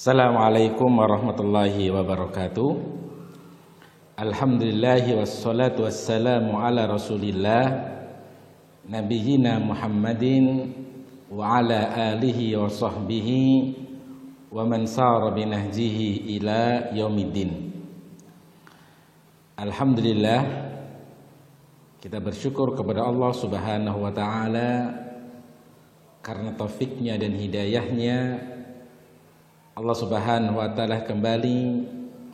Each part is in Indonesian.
Assalamualaikum warahmatullahi wabarakatuh. Alhamdulillahi wassalatu wassalamu ala rasulillah Nabiyyina Muhammadin wa ala alihi wa sahbihi wa man sara binahjihi ila yaumiddin. Alhamdulillah, kita bersyukur kepada Allah Subhanahu wa ta'ala karena taufiknya dan hidayahnya. Allah Subhanahu wa ta'ala kembali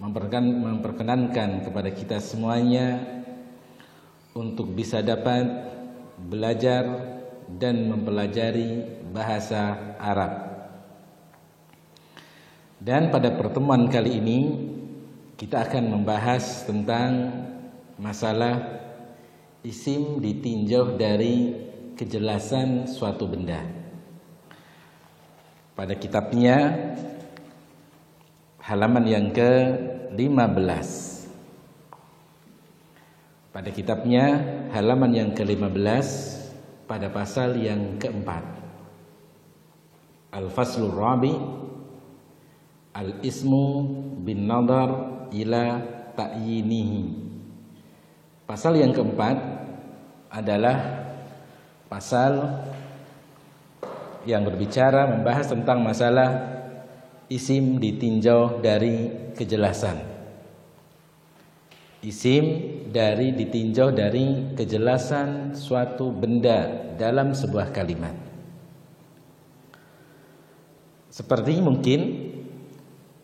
memperkenankan kepada kita semuanya untuk bisa dapat belajar dan mempelajari bahasa Arab. Dan pada pertemuan kali ini kita akan membahas tentang masalah isim ditinjau dari kejelasan suatu benda. Pada kitabnya halaman yang ke-15. Pada kitabnya halaman yang ke-15 pada pasal yang keempat. Al-Faslur Rabi Al-Ismu bin Nadar ila ta'yinihi. Pasal yang keempat adalah pasal yang berbicara membahas tentang masalah isim ditinjau dari kejelasan. Isim ditinjau dari kejelasan suatu benda dalam sebuah kalimat. Seperti mungkin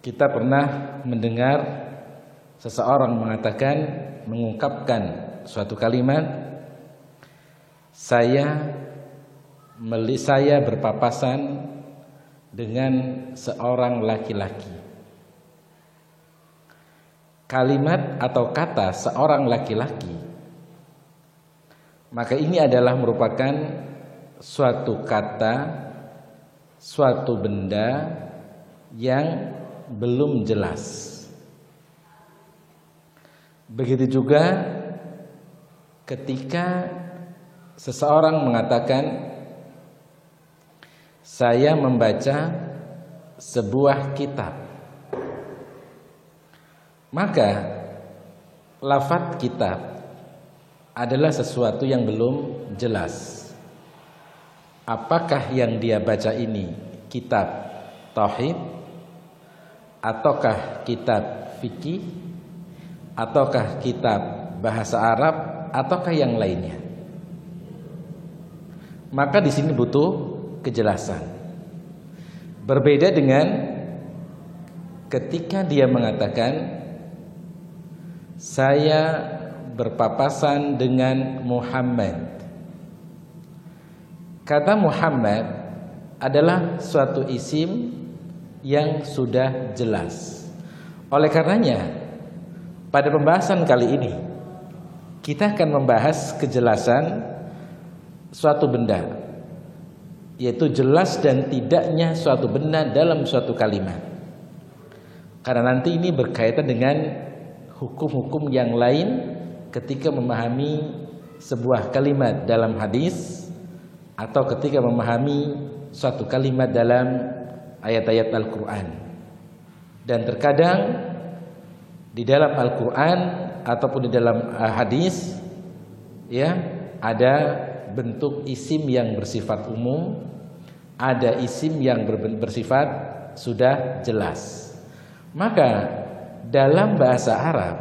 kita pernah mendengar seseorang mengungkapkan suatu kalimat, saya berpapasan dengan seorang laki-laki. Kalimat atau kata seorang laki-laki, maka ini adalah merupakan suatu kata, suatu benda yang belum jelas. Begitu juga ketika seseorang mengatakan, saya membaca sebuah kitab, maka lafadz kitab adalah sesuatu yang belum jelas. Apakah yang dia baca ini kitab tauhid, ataukah kitab fikih, ataukah kitab bahasa Arab, ataukah yang lainnya? Maka di sini butuh kejelasan. Berbeda dengan ketika dia mengatakan saya berpapasan dengan Muhammad. Kata Muhammad adalah suatu isim yang sudah jelas. Oleh karenanya, pada pembahasan kali ini kita akan membahas kejelasan suatu benda, yaitu jelas dan tidaknya suatu benda dalam suatu kalimat. Karena nanti ini berkaitan dengan hukum-hukum yang lain ketika memahami sebuah kalimat dalam hadis atau ketika memahami suatu kalimat dalam ayat-ayat Al-Quran. Dan terkadang di dalam Al-Quran ataupun di dalam hadis, ya, ada bentuk isim yang bersifat umum, ada isim yang bersifat sudah jelas. Maka dalam bahasa Arab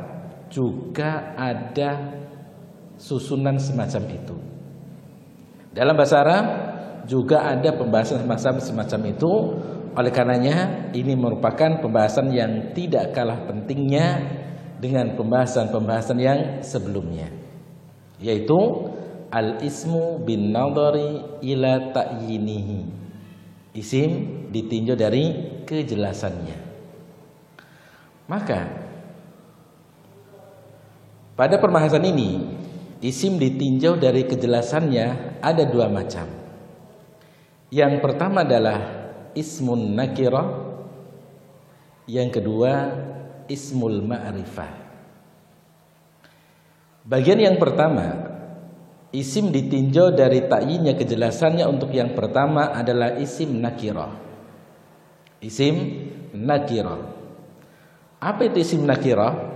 juga ada susunan semacam itu. Dalam bahasa Arab juga ada pembahasan semacam itu. Oleh karenanya ini merupakan pembahasan yang tidak kalah pentingnya dengan pembahasan-pembahasan yang sebelumnya, yaitu al-ismu bin nadari ila ta'yinihi. Isim ditinjau dari kejelasannya. Maka pada perbahasan ini isim ditinjau dari kejelasannya ada dua macam. Yang pertama adalah ismun nakirah, yang kedua ismul ma'rifah. Bagian yang pertama, isim ditinjau dari ta'yinnya kejelasannya. Untuk yang pertama adalah isim nakirah. Isim nakirah. Apa itu isim nakirah?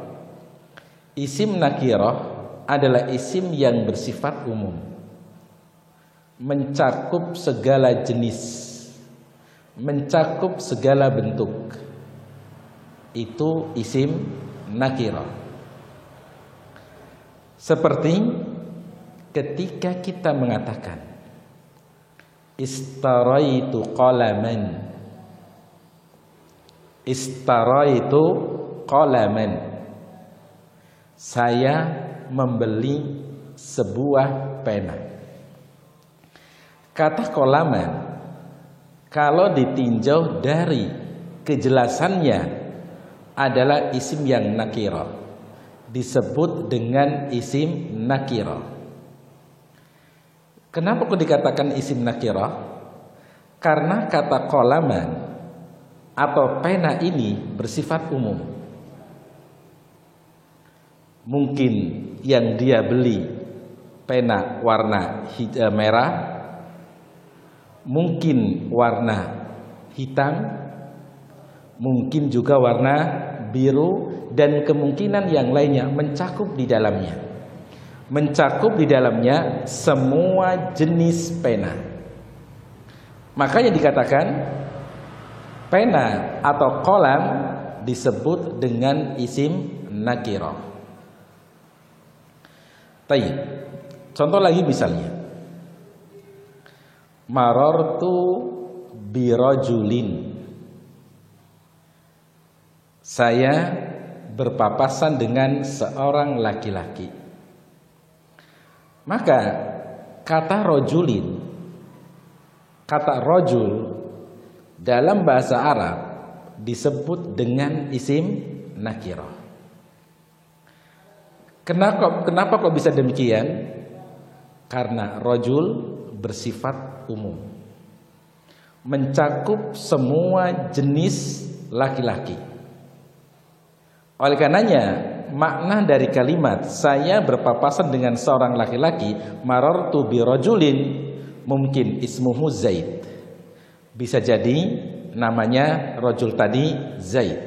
Isim nakirah adalah isim yang bersifat umum, mencakup segala jenis, mencakup segala bentuk. Itu isim nakirah. Seperti ketika kita mengatakan istaraitu qalaman, istaraitu qalaman, saya membeli sebuah pena. Kata qalaman kalau ditinjau dari kejelasannya adalah isim yang nakirah, disebut dengan isim nakirah. Kenapa kok dikatakan isim nakirah? Karena kata qalaman atau pena ini bersifat umum. Mungkin yang dia beli pena warna merah, mungkin warna hitam, mungkin juga warna biru, dan kemungkinan yang lainnya, mencakup di dalamnya. Mencakup di dalamnya semua jenis pena. Makanya dikatakan pena atau qalam disebut dengan isim nakirah. Baik. Contoh lagi misalnya, marartu birajulin, saya berpapasan dengan seorang laki-laki. Maka kata rojulin, kata rojul dalam bahasa Arab disebut dengan isim nakirah. Kenapa kok bisa demikian? Karena rojul bersifat umum, mencakup semua jenis laki-laki. Oleh karenanya makna dari kalimat saya berpapasan dengan seorang laki-laki, marartu bi rajulin, mungkin ismuhu Zaid. Bisa jadi namanya rajul tadi Zaid.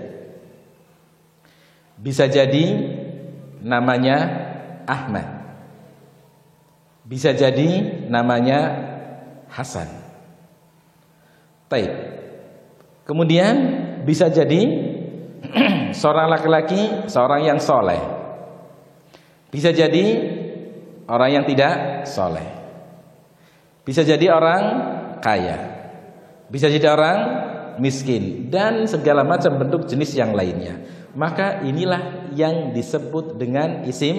Bisa jadi namanya Ahmad. Bisa jadi namanya Hasan. Baik. Kemudian bisa jadi seorang laki-laki, seorang yang soleh. Bisa jadi orang yang tidak soleh. Bisa jadi orang kaya. Bisa jadi orang miskin, dan segala macam bentuk jenis yang lainnya. Maka inilah yang disebut dengan isim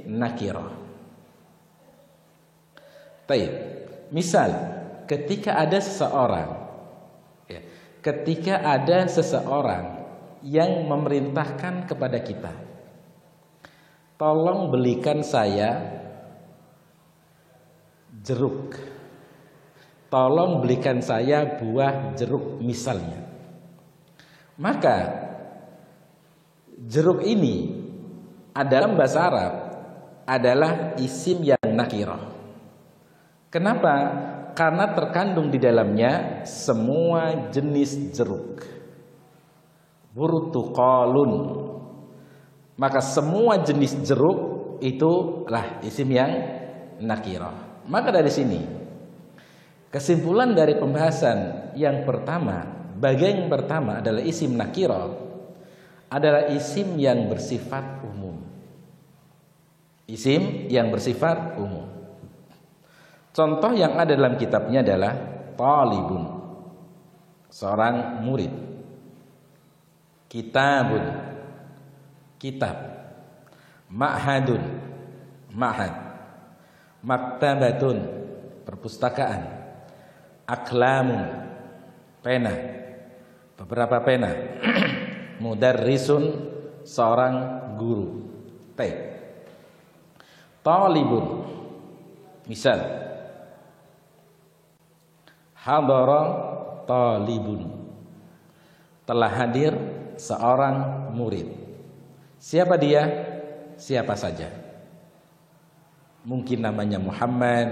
nakirah. Baik. Misal ketika ada seseorang yang memerintahkan kepada kita, tolong belikan saya jeruk, tolong belikan saya buah jeruk misalnya. Maka jeruk ini dalam bahasa Arab adalah isim yang nakirah. Kenapa? Karena terkandung di dalamnya semua jenis jeruk. Burtuqalun. Maka semua jenis jeruk itulah isim yang nakirah. Maka dari sini kesimpulan dari pembahasan yang pertama, bagian yang pertama adalah isim nakirah adalah isim yang bersifat umum. Isim yang bersifat umum. Contoh yang ada dalam kitabnya adalah talibun, seorang murid. Kitabun, kitab. Ma'hadun, ma'had. Maktabatun, perpustakaan. Aklamun, pena, beberapa pena. Mudarrisun, seorang guru. Talibun, misal hadara talibun, telah hadir seorang murid. Siapa dia? Siapa saja. Mungkin namanya Muhammad,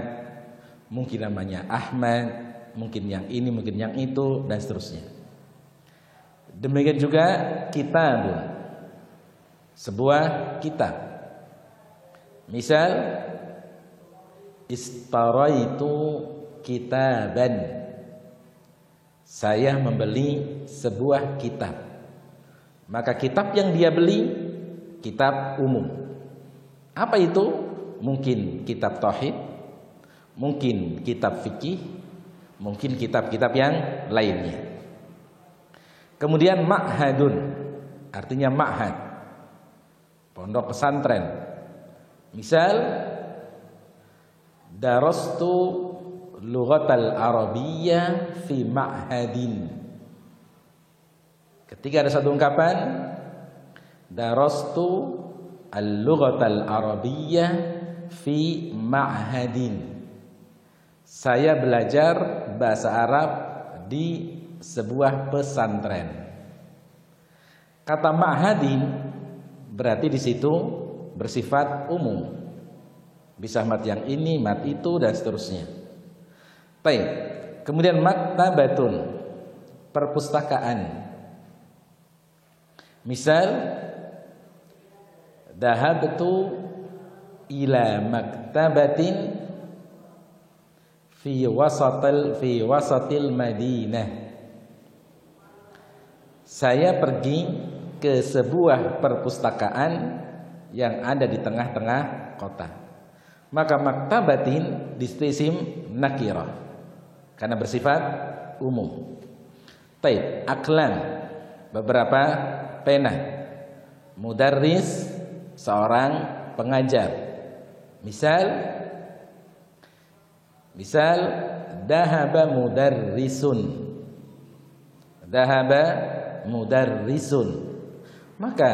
mungkin namanya Ahmad, mungkin yang ini, mungkin yang itu, dan seterusnya. Demikian juga kitabun, sebuah kitab. Misal istaraitu kitaban, saya membeli sebuah kitab. Maka kitab yang dia beli kitab umum. Apa itu? Mungkin kitab tauhid, mungkin kitab fikih, mungkin kitab-kitab yang lainnya. Kemudian ma'hadun, artinya ma'had, pondok pesantren. Misal darastu lughatal arabiyyah fi ma'hadin. Ketika ada satu ungkapan darastu al-lughatal arabiyyah fi ma'hadin, saya belajar bahasa Arab di sebuah pesantren. Kata ma'hadin berarti di situ bersifat umum, bisa mat yang ini, mat itu, dan seterusnya. Baik. Kemudian maktabatun, perpustakaan. Misal dhahabtu ila maktabatin fi wasatil Madinah. Saya pergi ke sebuah perpustakaan yang ada di tengah-tengah kota. Maka maktabatin isim nakirah karena bersifat umum. Taib, aklam, beberapa pena. Mudarris, seorang pengajar. Misal dahaba mudarrisun. Dahaba mudarrisun. Maka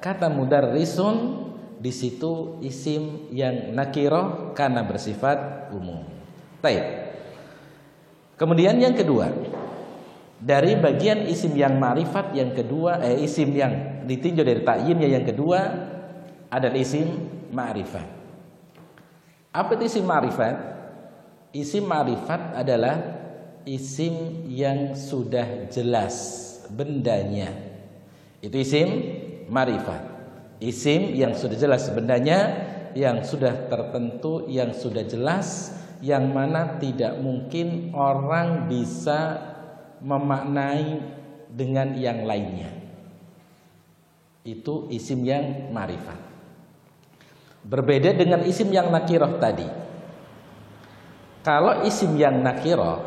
kata mudarrisun di situ isim yang nakirah karena bersifat umum. Baik. Kemudian yang kedua, dari bagian isim yang ma'rifat yang kedua, isim yang ditinjau dari ta'yinnya yang kedua adalah isim ma'rifat. Apa itu isim ma'rifat? Isim ma'rifat adalah isim yang sudah jelas bendanya. Itu isim ma'rifat. Isim yang sudah jelas bendanya, yang sudah tertentu, yang sudah jelas, yang mana tidak mungkin orang bisa memaknai dengan yang lainnya. Itu isim yang ma'rifat. Berbeda dengan isim yang nakirah tadi. Kalau isim yang nakirah,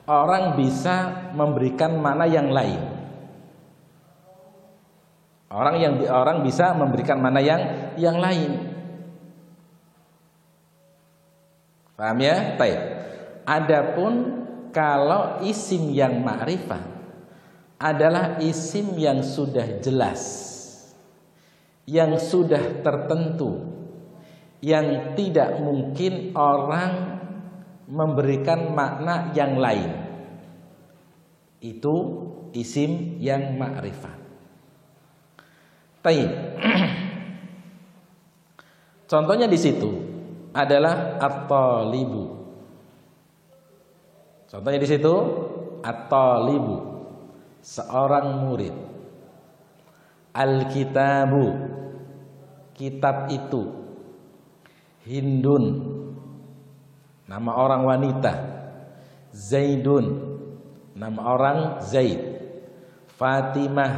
orang bisa memberikan makna yang lain. Orang bisa memberikan makna yang lain. Paham ya? Baik. Adapun kalau isim yang ma'rifah adalah isim yang sudah jelas, yang sudah tertentu, yang tidak mungkin orang memberikan makna yang lain. Itu isim yang ma'rifah. Baik. Contohnya di situ adalah at-talibu. Contohnya di situ at-talibu, seorang murid. Al-kitabu, kitab itu. Hindun, nama orang wanita. Zaidun, nama orang Zaid. Fatimah,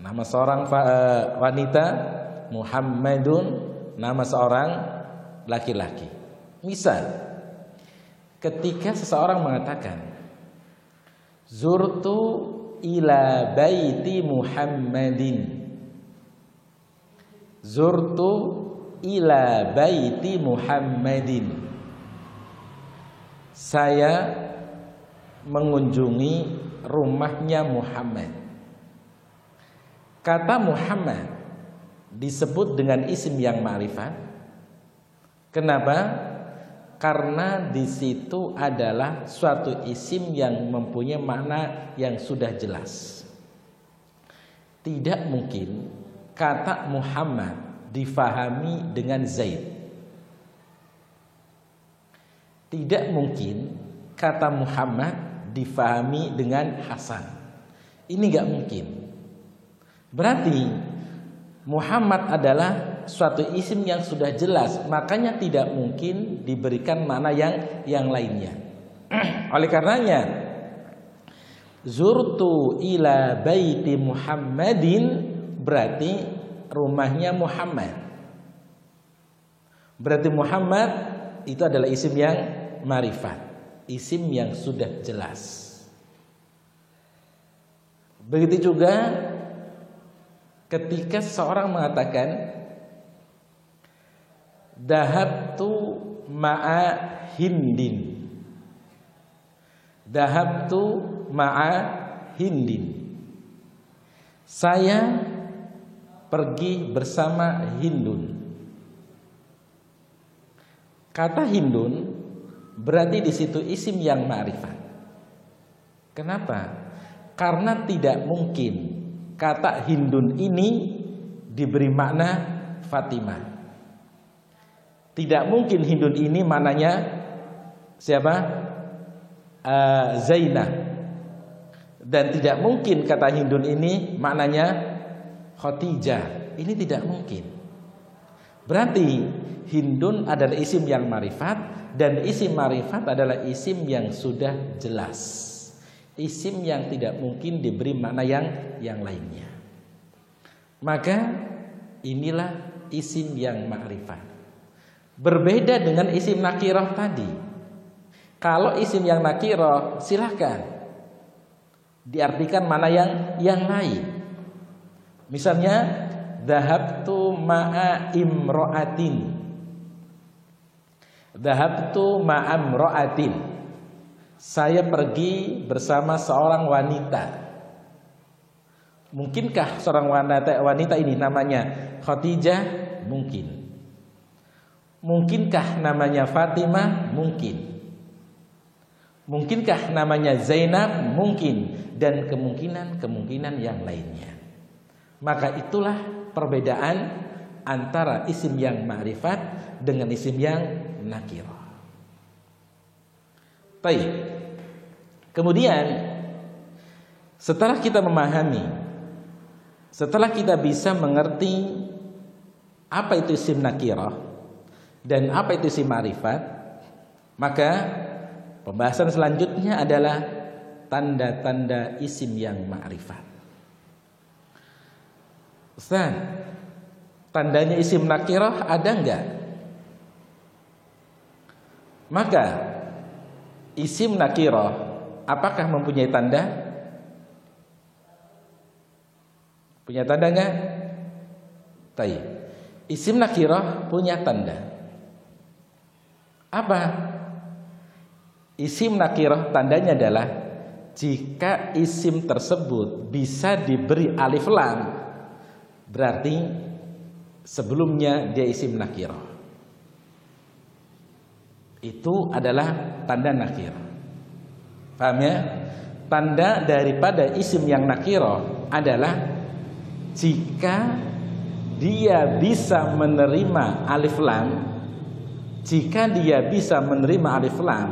nama seorang wanita. Muhammadun, nama seorang laki-laki. Misal, ketika seseorang mengatakan zurtu ila baiti Muhammadin, zurtu ila baiti Muhammadin, saya mengunjungi rumahnya Muhammad. Kata Muhammad disebut dengan isim yang ma'rifat. Kenapa? Karena di situ adalah suatu isim yang mempunyai makna yang sudah jelas. Tidak mungkin kata Muhammad difahami dengan Zaid. Tidak mungkin kata Muhammad difahami dengan Hasan. Ini nggak mungkin. Berarti Muhammad adalah suatu isim yang sudah jelas, makanya tidak mungkin diberikan makna yang lainnya. Oleh karenanya, zurtu ila baiti Muhammadin berarti rumahnya Muhammad. Berarti Muhammad itu adalah isim yang ma'rifat, isim yang sudah jelas. Begitu juga ketika seseorang mengatakan dahabtu ma'a Hindin. Dahabtu ma'a Hindin. Saya pergi bersama Hindun. Kata Hindun berarti di situ isim yang ma'rifat. Kenapa? Karena tidak mungkin kata Hindun ini diberi makna Fatimah. Tidak mungkin Hindun ini maknanya siapa? Zainab. Dan tidak mungkin kata Hindun ini maknanya Khadijah. Ini tidak mungkin. Berarti Hindun adalah isim yang ma'rifat, dan isim ma'rifat adalah isim yang sudah jelas. Isim yang tidak mungkin diberi makna yang lainnya. Maka inilah isim yang ma'rifat. Berbeda dengan isim nakirah tadi. Kalau isim yang nakirah silahkan diartikan mana yang lain. Misalnya dhahabtu ma'a imro'atin. Dhahabtu ma'a imro'atin. Saya pergi bersama seorang wanita. Mungkinkah seorang wanita ini namanya Khadijah? Mungkin. Mungkinkah namanya Fatimah? Mungkin. Mungkinkah namanya Zainab? Mungkin. Dan kemungkinan yang lainnya. Maka itulah perbedaan antara isim yang ma'rifat dengan isim yang nakirah. Baik. Kemudian setelah kita memahami, setelah kita bisa mengerti apa itu isim nakirah dan apa itu isim ma'rifat, maka pembahasan selanjutnya adalah tanda-tanda isim yang ma'rifat. Ustaz, tandanya isim nakirah ada enggak? Maka isim nakirah apakah mempunyai tanda? Punya tanda enggak? Baik. Isim nakirah punya tanda. Apa? Isim nakirah tandanya adalah jika isim tersebut bisa diberi alif lam, berarti sebelumnya dia isim nakirah. Itu adalah tanda nakir. Paham ya? Tanda daripada isim yang nakirah adalah jika dia bisa menerima alif lam. Jika dia bisa menerima alif lam,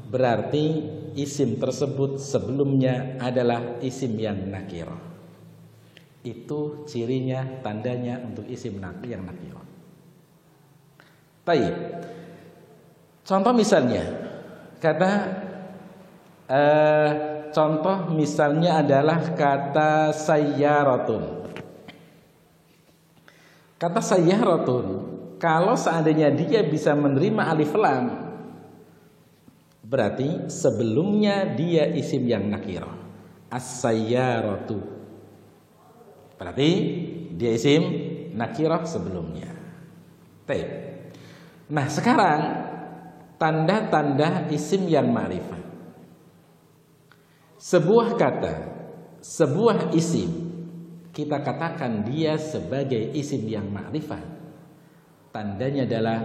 berarti isim tersebut sebelumnya adalah isim yang nakirah. Itu cirinya, tandanya untuk isim yang nakirah. Baik. Contoh misalnya, contoh misalnya adalah kata sayyaratun. Kata sayyaratun, kalau seandainya dia bisa menerima alif lam, berarti sebelumnya dia isim yang nakirah. As-sayyaratu. Berarti dia isim nakirah sebelumnya. Baik. Nah, sekarang tanda-tanda isim yang ma'rifat. Sebuah kata, sebuah isim, kita katakan dia sebagai isim yang ma'rifat. Tandanya adalah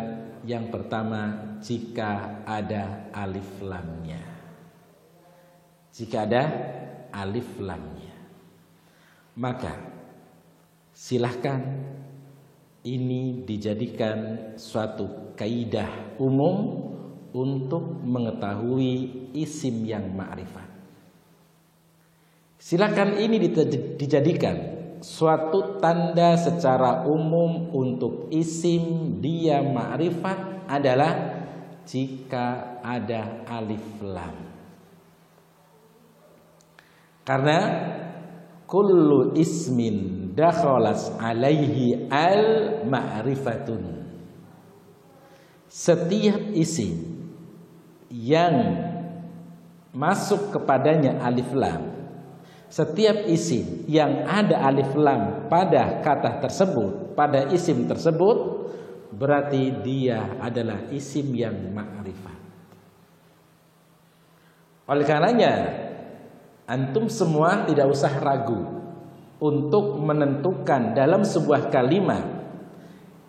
yang pertama, jika ada alif lamnya. Jika ada alif lamnya, maka silahkan ini dijadikan suatu kaidah umum untuk mengetahui isim yang ma'rifat. Silakan ini dijadikan suatu tanda secara umum untuk isim dia ma'rifat adalah jika ada alif lam. Karena kullu ismin dakhalas alaihi al ma'rifatun. Setiap isim yang masuk kepadanya alif lam, setiap isim yang ada alif lam pada kata tersebut, pada isim tersebut, berarti dia adalah isim yang ma'rifat. Oleh karenanya, antum semua tidak usah ragu untuk menentukan dalam sebuah kalimat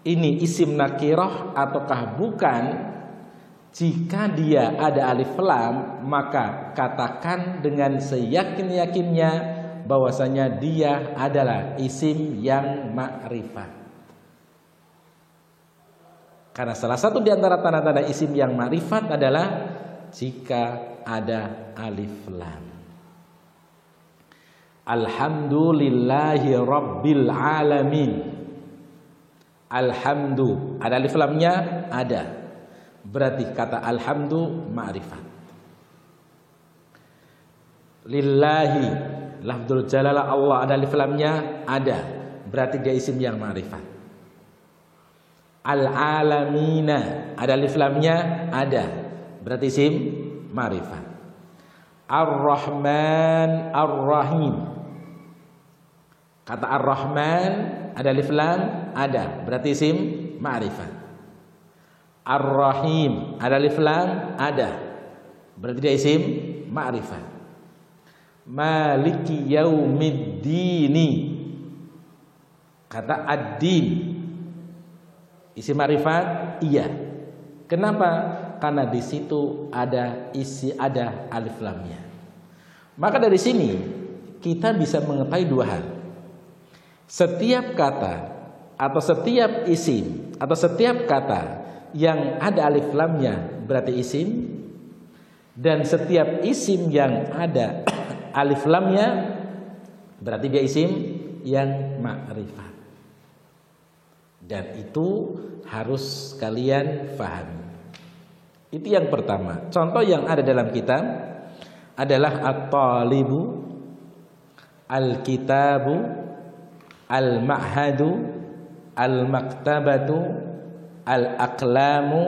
ini isim nakirah ataukah bukan. Jika dia ada alif lam, maka katakan dengan seyakin-yakinnya bahwasanya dia adalah isim yang ma'rifat. Karena salah satu di antara tanda-tanda isim yang ma'rifat adalah jika ada alif lam. Alhamdulillahi rabbil alamin. Alhamdu, ada alif lamnya? Ada. Berarti kata alhamdu ma'rifat. Lillahi, lafdzul jalalah Allah, ada alif lamnya? Ada. Berarti dia isim yang ma'rifat. Al-alamina, ada alif lamnya? Ada. Berarti isim ma'rifat. Ar-Rahman, Ar-Rahim. Kata Ar-Rahman, ada alif lam? Ada. Berarti isim ma'rifat. Ar-Rahim, ada alif lam? Ada. Berarti dia isim ma'rifat. Maliki yaumiddini, kata ad-din, isim ma'rifat? Iya. Kenapa? Karena di situ ada alif lamnya. Maka dari sini kita bisa mengetahui dua hal. Setiap kata atau setiap isim atau setiap kata yang ada alif lamnya berarti isim, dan setiap isim yang ada alif lamnya berarti dia isim yang ma'rifat. Dan itu harus kalian pahami. Itu yang pertama. Contoh yang ada dalam kitab adalah at-talibu, al-kitabu, al-ma'hadu, al-maktabatu, al-aqlamu,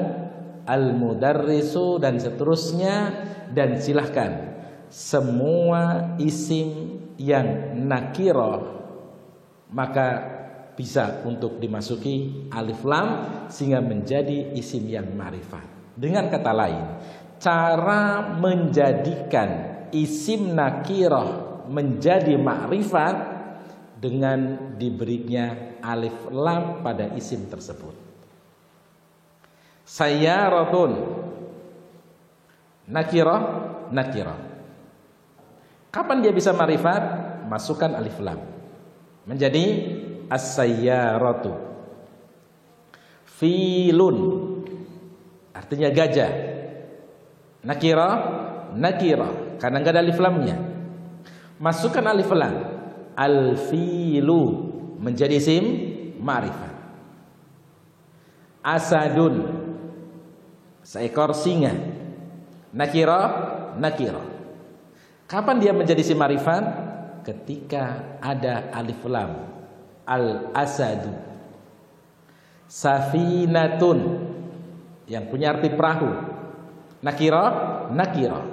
al-mudarrisu, dan seterusnya. Dan silahkan semua isim yang nakirah maka bisa untuk dimasuki alif lam sehingga menjadi isim yang ma'rifat. Dengan kata lain, cara menjadikan isim nakirah menjadi ma'rifat dengan diberinya alif lam pada isim tersebut. Sayyaratun, nakirah, nakirah. Kapan dia bisa ma'rifat? Masukkan alif lam menjadi as-sayyaratu. Filun, artinya gajah. Nakirah, nakirah, karena enggak ada alif lamnya. Masukkan alif lam. Al-filu menjadi isim ma'rifat. Asadun, seekor singa. Nakirah, nakirah. Kapan dia menjadi isim ma'rifat? Ketika ada alif lam. Al-asadu. Safinatun, yang punya arti perahu. Nakirah, nakirah.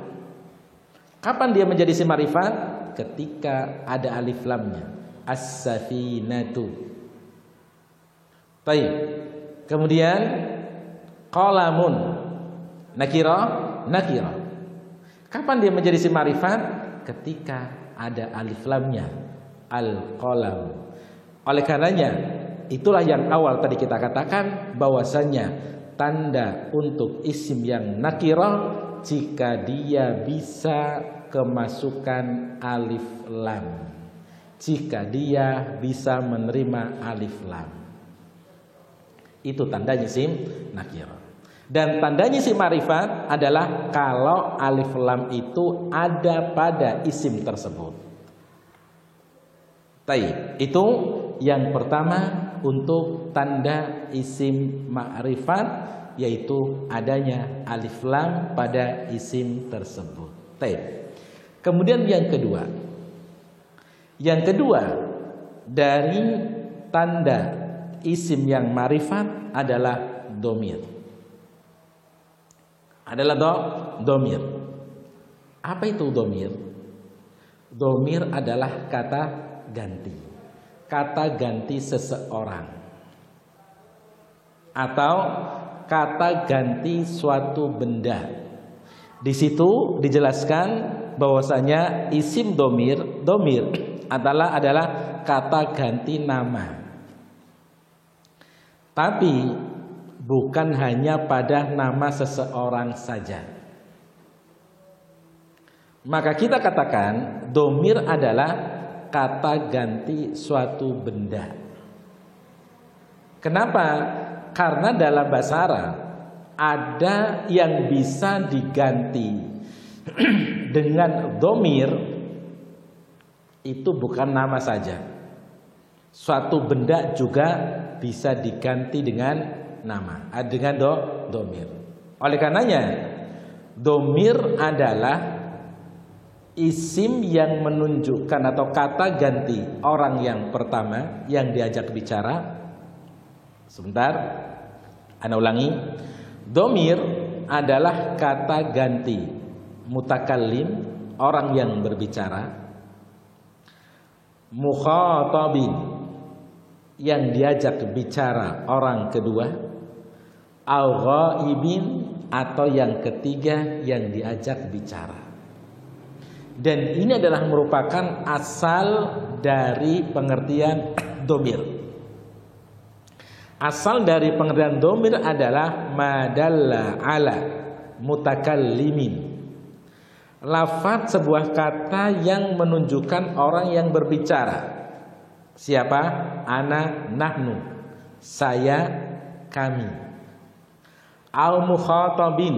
Kapan dia menjadi isim ma'rifat? Ketika ada alif lamnya. As-safinatu. Baik. Kemudian qalamun, nakirah, nakirah. Kapan dia menjadi isim ma'rifat? Ketika ada alif lamnya. Al-qalam. Oleh karenanya, itulah yang awal tadi kita katakan bahwasanya tanda untuk isim yang nakirah jika dia bisa kemasukan alif lam, jika dia bisa menerima alif lam, itu tandanya isim nakirah. Dan tandanya isim ma'rifat adalah kalau alif lam itu ada pada isim tersebut. Taib. Itu yang pertama untuk tanda isim ma'rifat, yaitu adanya alif lam pada isim tersebut. Taib. Kemudian yang kedua. Yang kedua dari tanda isim yang ma'rifat adalah domir. Adalah domir. Apa itu domir? Domir adalah kata ganti. Kata ganti seseorang. Atau kata ganti suatu benda. Di situ dijelaskan bahwasanya isim domir adalah kata ganti nama. Tapi bukan hanya pada nama seseorang saja. Maka kita katakan domir adalah kata ganti suatu benda. Kenapa? Karena dalam bahasa Arab ada yang bisa diganti dengan domir, itu bukan nama saja. Suatu benda juga bisa diganti dengan nama, dengan domir. Oleh karenanya domir adalah isim yang menunjukkan atau kata ganti orang yang pertama yang diajak bicara. Sebentar, ana ulangi. Domir adalah kata ganti mutakallim, orang yang berbicara. Mukhatabin, yang diajak bicara orang kedua. Au ghaibin, atau yang ketiga yang diajak bicara. Dan ini adalah merupakan asal dari pengertian domir. Asal dari pengertian domir adalah madalla ala mutakallimin. Lafaz sebuah kata yang menunjukkan orang yang berbicara. Siapa? Ana, nahnu, saya, kami. Al mukhatabin,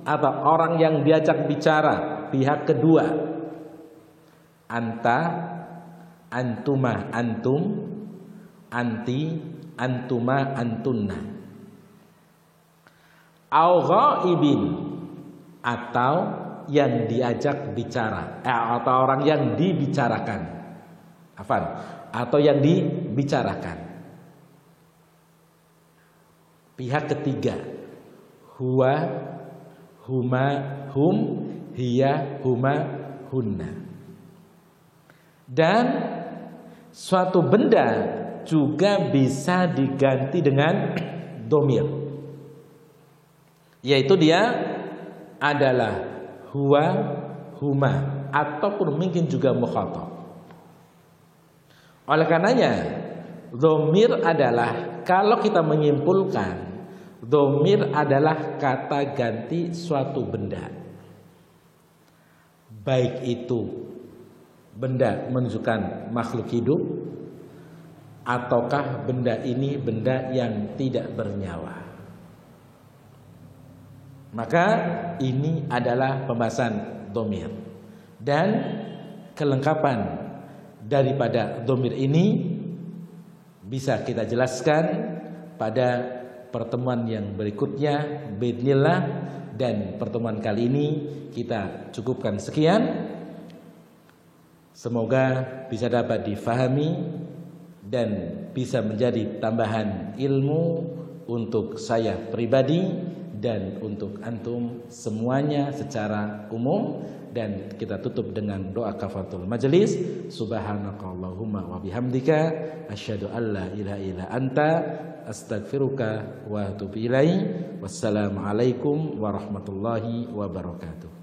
atau orang yang diajak bicara, pihak kedua. Anta, antuma, antum, anti, antuma, antunna. Au ghaibin, atau yang diajak bicara, atau orang yang dibicarakan. Afan, atau yang dibicarakan. Pihak ketiga. Huwa, huma, hum, hiya, huma, hunna. Dan suatu benda juga bisa diganti dengan domir, yaitu dia adalah huwa, huma, ataupun mungkin juga mukhatab. Oleh karenanya domir adalah, kalau kita menyimpulkan, domir adalah kata ganti suatu benda, baik itu benda menunjukkan makhluk hidup ataukah benda ini benda yang tidak bernyawa. Maka ini adalah pembahasan domir. Dan kelengkapan daripada domir ini bisa kita jelaskan pada pertemuan yang berikutnya biidznillah. Dan pertemuan kali ini kita cukupkan sekian. Semoga bisa dapat difahami dan bisa menjadi tambahan ilmu untuk saya pribadi dan untuk antum semuanya secara umum. Dan kita tutup dengan doa kafaratul majelis. Subhanakallahumma wa bihamdika asyhadu an la ilaha illa anta astaghfiruka wa atubu ilaik. Wassalamualaikum warahmatullahi wabarakatuh.